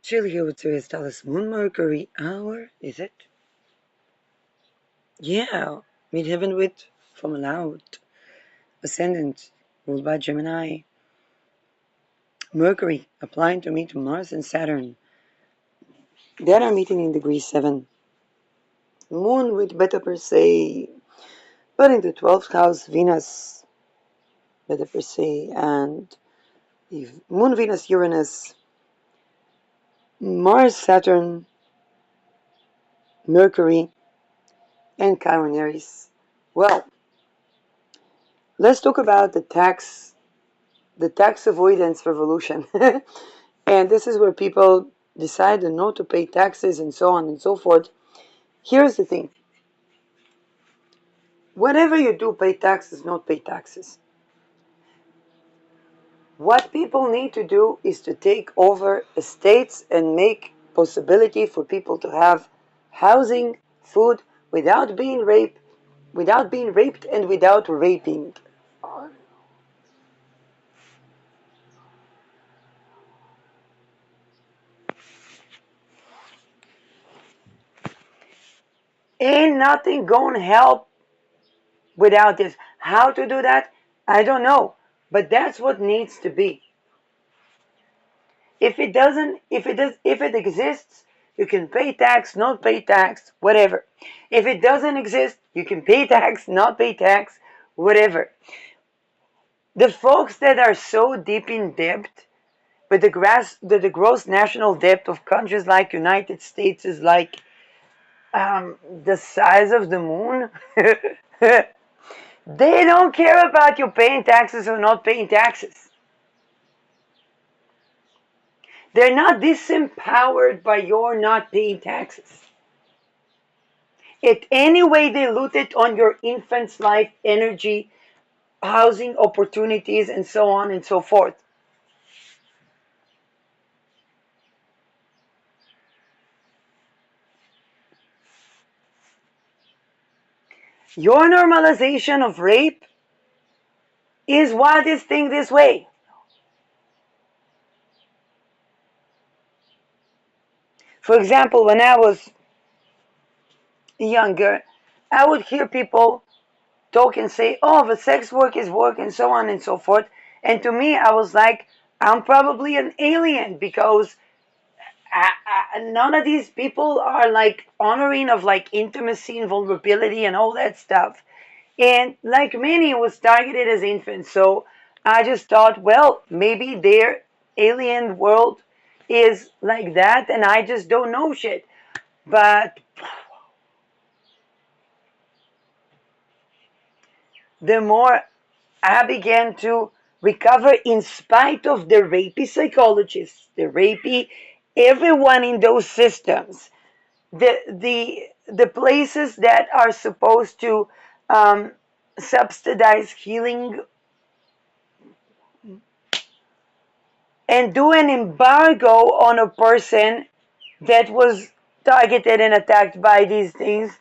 Chill here with today's Dallas Moon Mercury hour, is it? Yeah, meet heaven with from aloud. Ascendant, ruled by Gemini. Mercury, applying to meet Mars and Saturn. That are meeting in degree 7. Moon with Beta per se, but in the 12th house, Venus, Beta per se, and if Moon, Venus, Uranus, Mars, Saturn, Mercury, and Chiron Aries. Well, let's talk about the tax avoidance revolution. And this is where people decide not to pay taxes and so on and so forth. Here's the thing. Whatever you do, pay taxes, not pay taxes. What people need to do is to take over estates and make possibility for people to have housing, food, without being raped and without raping. Ain't nothing gonna help without this. How to do that? I don't know. But that's what needs to be. If it doesn't, if it exists, you can pay tax, not pay tax, whatever. If it doesn't exist, you can pay tax, not pay tax, whatever. The folks that are so deep in debt, but the gross national debt of countries like United States is like the size of the moon. They don't care about you paying taxes or not paying taxes. They're not disempowered by your not paying taxes. It any way they loot it on your infant's life, energy, housing opportunities, and so on and so forth. Your normalization of rape is why this thing this way. For example, when I was younger, I would hear people talk and say, oh, the sex work is work and so on and so forth. And to me, I was like, I'm probably an alien because none of these people are like honoring of like intimacy and vulnerability and all that stuff. And like many was targeted as infants. So I just thought, well, maybe their alien world is like that and I just don't know shit. But the more I began to recover in spite of the rapey psychologists, the rapey, everyone in those systems, the places that are supposed to um, subsidize healing and do an embargo on a person that was targeted and attacked by these things,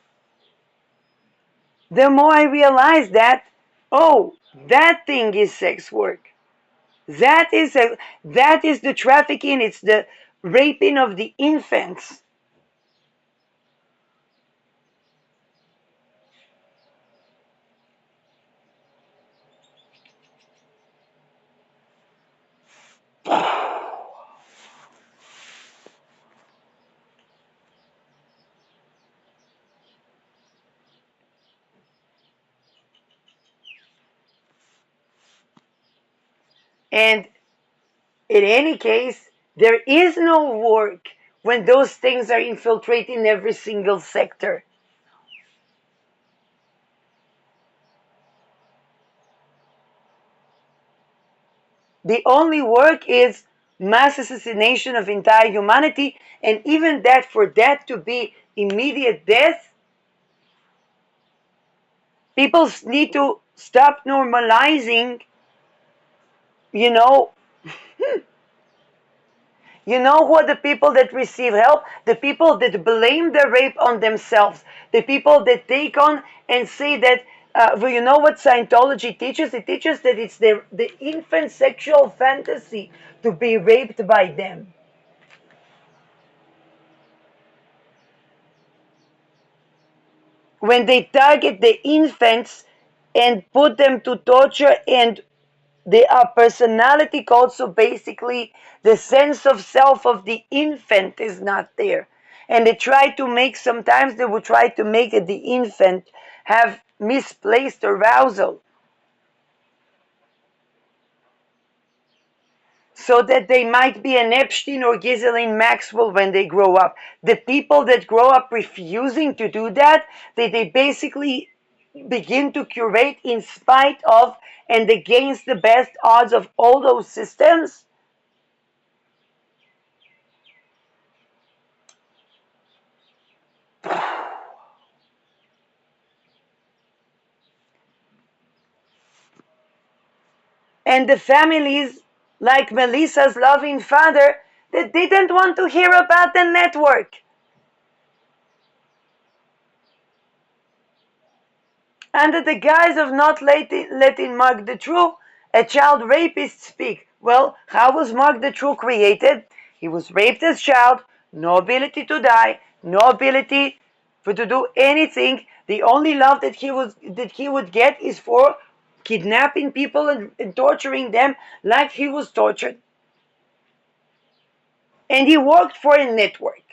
the more I realized that, oh, that thing is sex work. That is the trafficking. It's the raping of the infants. And in any case, there is no work when those things are infiltrating every single sector. The only work is mass assassination of entire humanity, and even that, for that to be immediate death, people need to stop normalizing, you know, you know who are the people that receive help? The people that blame the rape on themselves. The people that take on and say that Well, you know what Scientology teaches? It teaches that it's the infant sexual fantasy to be raped by them. When they target the infants and put them to torture, and they are personality codes, so basically the sense of self of the infant is not there. And they try to make, sometimes they will try to make the infant have misplaced arousal, so that they might be an Epstein or Ghislaine Maxwell when they grow up. The people that grow up refusing to do that, they basically begin to curate in spite of and against the best odds of all those systems. And the families, like Melissa's loving father, that didn't want to hear about the network. Under the guise of not letting Mark the True, a child rapist, speak. Well, how was Mark the True created? He was raped as a child, no ability to die, no ability to do anything. The only love that he would get is for kidnapping people and torturing them like he was tortured. And he worked for a network.